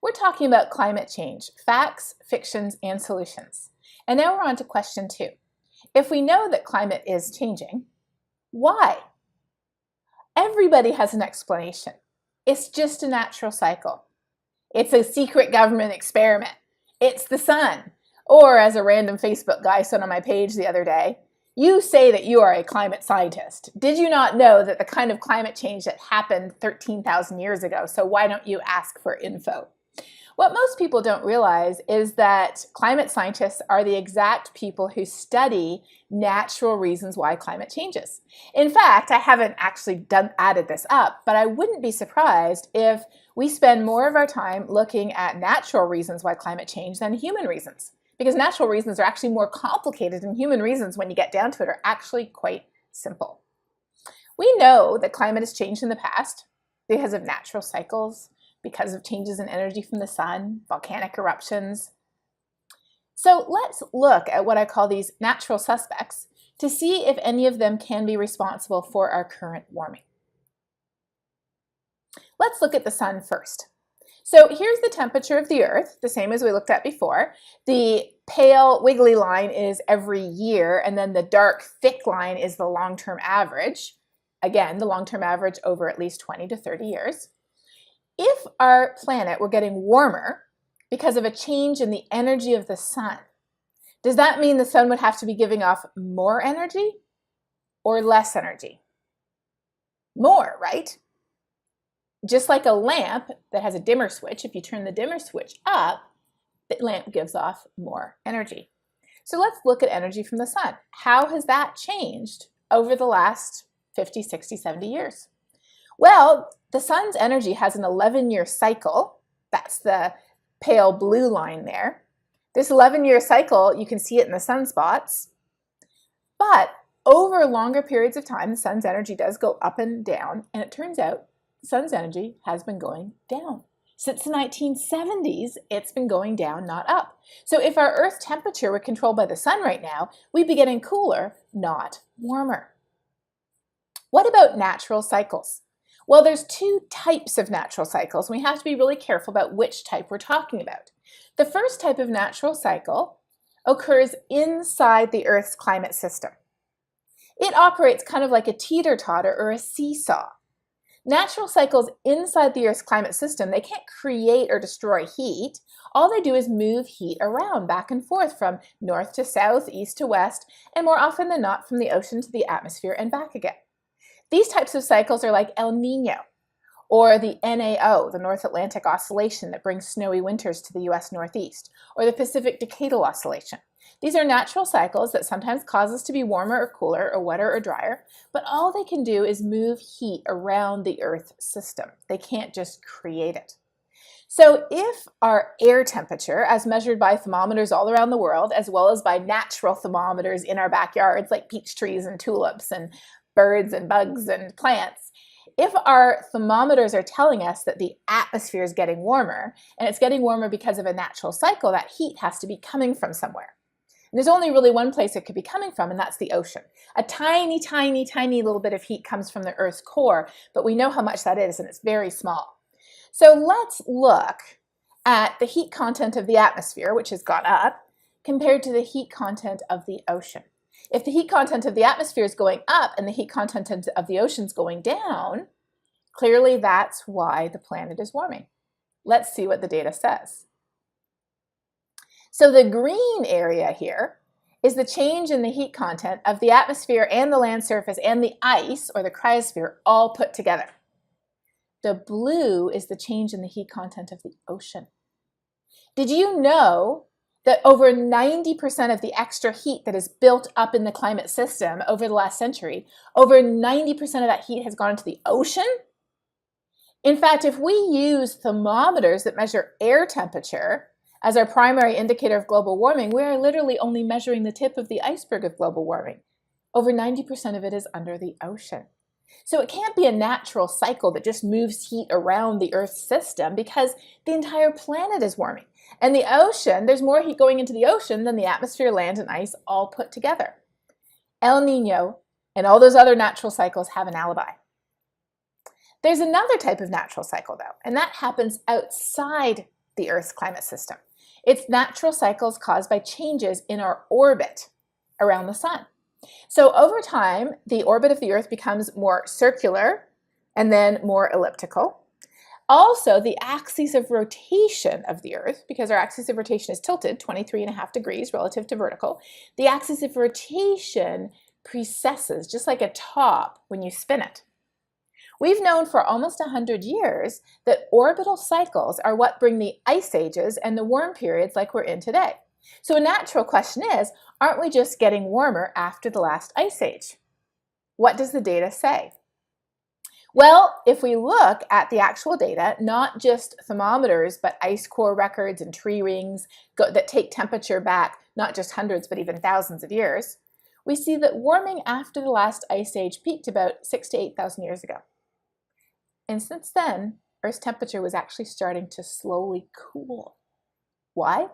We're talking about climate change, facts, fictions, and solutions. And now we're on to question 2. If we know that climate is changing, why? Everybody has an explanation. It's just a natural cycle. It's a secret government experiment. It's the sun. Or as a random Facebook guy said on my page the other day, you say that you are a climate scientist. Did you not know that the kind of climate change that happened 13,000 years ago? So why don't you ask for info? What most people don't realize is that climate scientists are the exact people who study natural reasons why climate changes. In fact, I haven't actually added this up, but I wouldn't be surprised if we spend more of our time looking at natural reasons why climate change than human reasons. Because natural reasons are actually more complicated and human reasons, when you get down to it, are actually quite simple. We know that climate has changed in the past because of natural cycles, because of changes in energy from the sun, volcanic eruptions. So let's look at what I call these natural suspects to see if any of them can be responsible for our current warming. Let's look at the sun first. So here's the temperature of the Earth, the same as we looked at before. The pale wiggly line is every year, and then the dark thick line is the long-term average. Again, the long-term average over at least 20 to 30 years. If our planet were getting warmer because of a change in the energy of the sun, does that mean the sun would have to be giving off more energy or less energy? More, right? Just like a lamp that has a dimmer switch, if you turn the dimmer switch up, the lamp gives off more energy. So let's look at energy from the sun. How has that changed over the last 50, 60, 70 years? Well, the sun's energy has an 11-year cycle. That's the pale blue line there. This 11-year cycle, you can see it in the sunspots. But over longer periods of time, the sun's energy does go up and down, and it turns out the sun's energy has been going down. Since the 1970s, it's been going down, not up. So if our Earth temperature were controlled by the sun right now, we'd be getting cooler, not warmer. What about natural cycles? Well, there's 2 types of natural cycles, and we have to be really careful about which type we're talking about. The first type of natural cycle occurs inside the Earth's climate system. It operates kind of like a teeter-totter or a seesaw. Natural cycles inside the Earth's climate system, they can't create or destroy heat. All they do is move heat around, back and forth, from north to south, east to west, and more often than not from the ocean to the atmosphere and back again. These types of cycles are like El Nino, or the NAO, the North Atlantic Oscillation that brings snowy winters to the US Northeast, or the Pacific Decadal Oscillation. These are natural cycles that sometimes cause us to be warmer or cooler or wetter or drier, but all they can do is move heat around the Earth system. They can't just create it. So if our air temperature, as measured by thermometers all around the world, as well as by natural thermometers in our backyards like peach trees and tulips and birds and bugs and plants, if our thermometers are telling us that the atmosphere is getting warmer, and it's getting warmer because of a natural cycle, that heat has to be coming from somewhere. And there's only really one place it could be coming from, and that's the ocean. A tiny, tiny, tiny little bit of heat comes from the Earth's core, but we know how much that is, and it's very small. So let's look at the heat content of the atmosphere, which has gone up, compared to the heat content of the ocean. If the heat content of the atmosphere is going up and the heat content of the ocean is going down, clearly that's why the planet is warming. Let's see what the data says. So the green area here is the change in the heat content of the atmosphere and the land surface and the ice, or the cryosphere, all put together. The blue is the change in the heat content of the ocean. Did you know that over 90% of the extra heat that is built up in the climate system over the last century, over 90% of that heat has gone into the ocean? In fact, if we use thermometers that measure air temperature as our primary indicator of global warming, we are literally only measuring the tip of the iceberg of global warming. Over 90% of it is under the ocean. So it can't be a natural cycle that just moves heat around the Earth's system, because the entire planet is warming. And the ocean, there's more heat going into the ocean than the atmosphere, land, and ice all put together. El Nino and all those other natural cycles have an alibi. There's another type of natural cycle, though, and that happens outside the Earth's climate system. It's natural cycles caused by changes in our orbit around the sun. So over time, the orbit of the Earth becomes more circular and then more elliptical. Also, the axis of rotation of the Earth, because our axis of rotation is tilted 23.5 degrees relative to vertical, the axis of rotation precesses, just like a top when you spin it. We've known for almost 100 years that orbital cycles are what bring the ice ages and the warm periods like we're in today. So a natural question is, aren't we just getting warmer after the last ice age? What does the data say? Well, if we look at the actual data, not just thermometers, but ice core records and tree rings that take temperature back not just hundreds, but even thousands of years, we see that warming after the last ice age peaked about 6,000 to 8,000 years ago. And since then, Earth's temperature was actually starting to slowly cool. Why?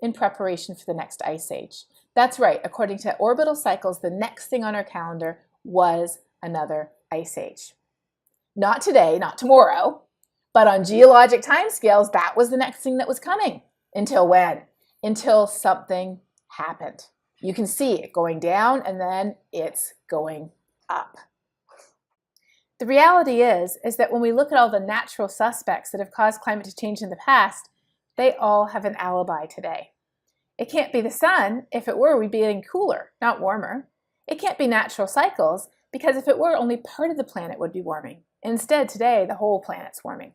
In preparation for the next ice age. That's right, according to orbital cycles, the next thing on our calendar was another ice age. Not today, not tomorrow, but on geologic timescales, that was the next thing that was coming. Until when? Until something happened. You can see it going down and then it's going up. The reality is that when we look at all the natural suspects that have caused climate to change in the past, they all have an alibi today. It can't be the sun. If it were, we'd be getting cooler, not warmer. It can't be natural cycles, because if it were, only part of the planet would be warming. Instead, today, the whole planet's warming.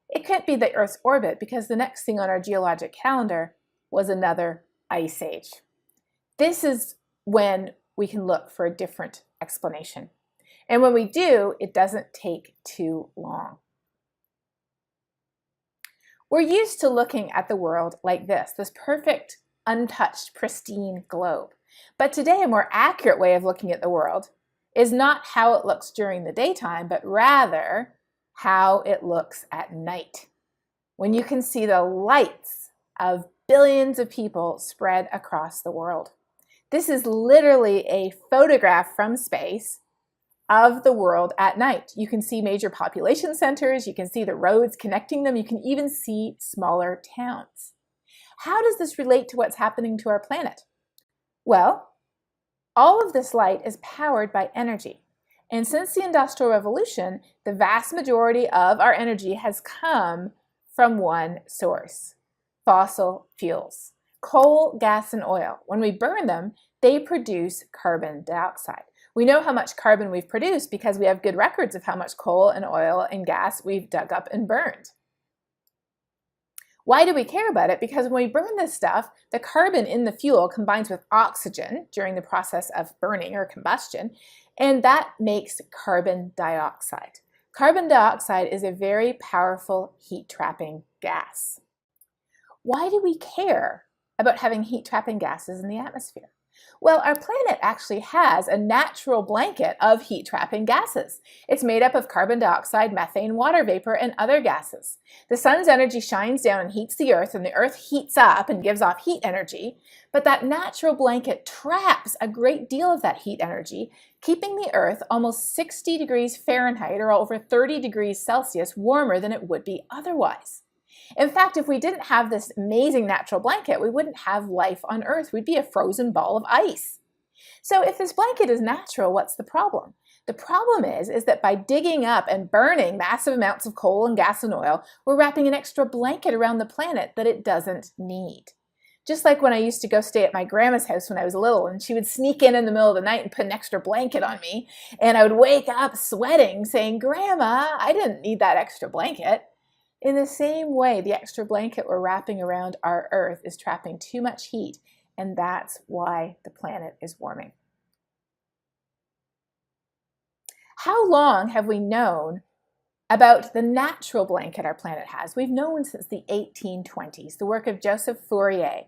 It can't be the Earth's orbit, because the next thing on our geologic calendar was another ice age. This is when we can look for a different explanation. And when we do, it doesn't take too long. We're used to looking at the world like this perfect, untouched, pristine globe. But today, a more accurate way of looking at the world is not how it looks during the daytime, but rather how it looks at night, when you can see the lights of billions of people spread across the world. This is literally a photograph from space of the world at night. You can see major population centers, you can see the roads connecting them, you can even see smaller towns. How does this relate to what's happening to our planet? Well, all of this light is powered by energy. And since the Industrial Revolution, the vast majority of our energy has come from one source: fossil fuels. Coal, gas, and oil. When we burn them, they produce carbon dioxide. We know how much carbon we've produced because we have good records of how much coal and oil and gas we've dug up and burned. Why do we care about it? Because when we burn this stuff, the carbon in the fuel combines with oxygen during the process of burning or combustion, and that makes carbon dioxide. Carbon dioxide is a very powerful heat-trapping gas. Why do we care about having heat-trapping gases in the atmosphere? Well, our planet actually has a natural blanket of heat-trapping gases. It's made up of carbon dioxide, methane, water vapor, and other gases. The sun's energy shines down and heats the Earth, and the Earth heats up and gives off heat energy. But that natural blanket traps a great deal of that heat energy, keeping the Earth almost 60 degrees Fahrenheit, or over 30 degrees Celsius, warmer than it would be otherwise. In fact, if we didn't have this amazing natural blanket, we wouldn't have life on Earth. We'd be a frozen ball of ice. So if this blanket is natural, what's the problem? The problem is that by digging up and burning massive amounts of coal and gas and oil, we're wrapping an extra blanket around the planet that it doesn't need. Just like when I used to go stay at my grandma's house when I was little, and she would sneak in the middle of the night and put an extra blanket on me, and I would wake up sweating saying, "Grandma, I didn't need that extra blanket." In the same way, the extra blanket we're wrapping around our Earth is trapping too much heat, and that's why the planet is warming. How long have we known about the natural blanket our planet has? We've known since the 1820s, the work of Joseph Fourier.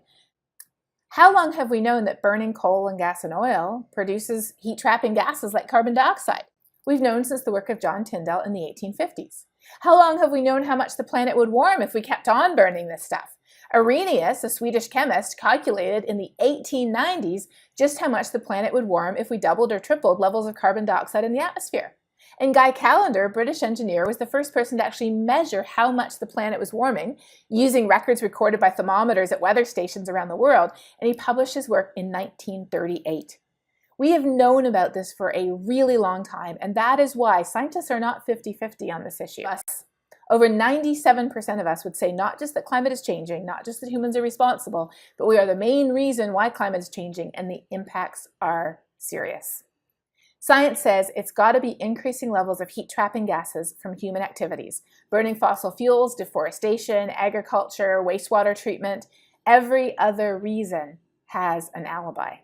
How long have we known that burning coal and gas and oil produces heat-trapping gases like carbon dioxide? We've known since the work of John Tyndall in the 1850s. How long have we known how much the planet would warm if we kept on burning this stuff? Arrhenius, a Swedish chemist, calculated in the 1890s just how much the planet would warm if we doubled or tripled levels of carbon dioxide in the atmosphere. And Guy Callender, a British engineer, was the first person to actually measure how much the planet was warming using records recorded by thermometers at weather stations around the world, and he published his work in 1938. We have known about this for a really long time, and that is why scientists are not 50-50 on this issue. Over 97% of us would say not just that climate is changing, not just that humans are responsible, but we are the main reason why climate is changing, and the impacts are serious. Science says it's got to be increasing levels of heat-trapping gases from human activities, burning fossil fuels, deforestation, agriculture, wastewater treatment. Every other reason has an alibi.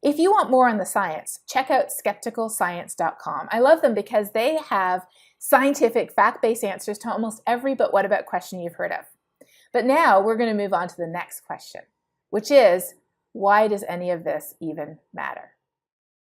If you want more on the science, check out skepticalscience.com. I love them because they have scientific, fact-based answers to almost every but what about question you've heard of. But now we're going to move on to the next question, which is, why does any of this even matter?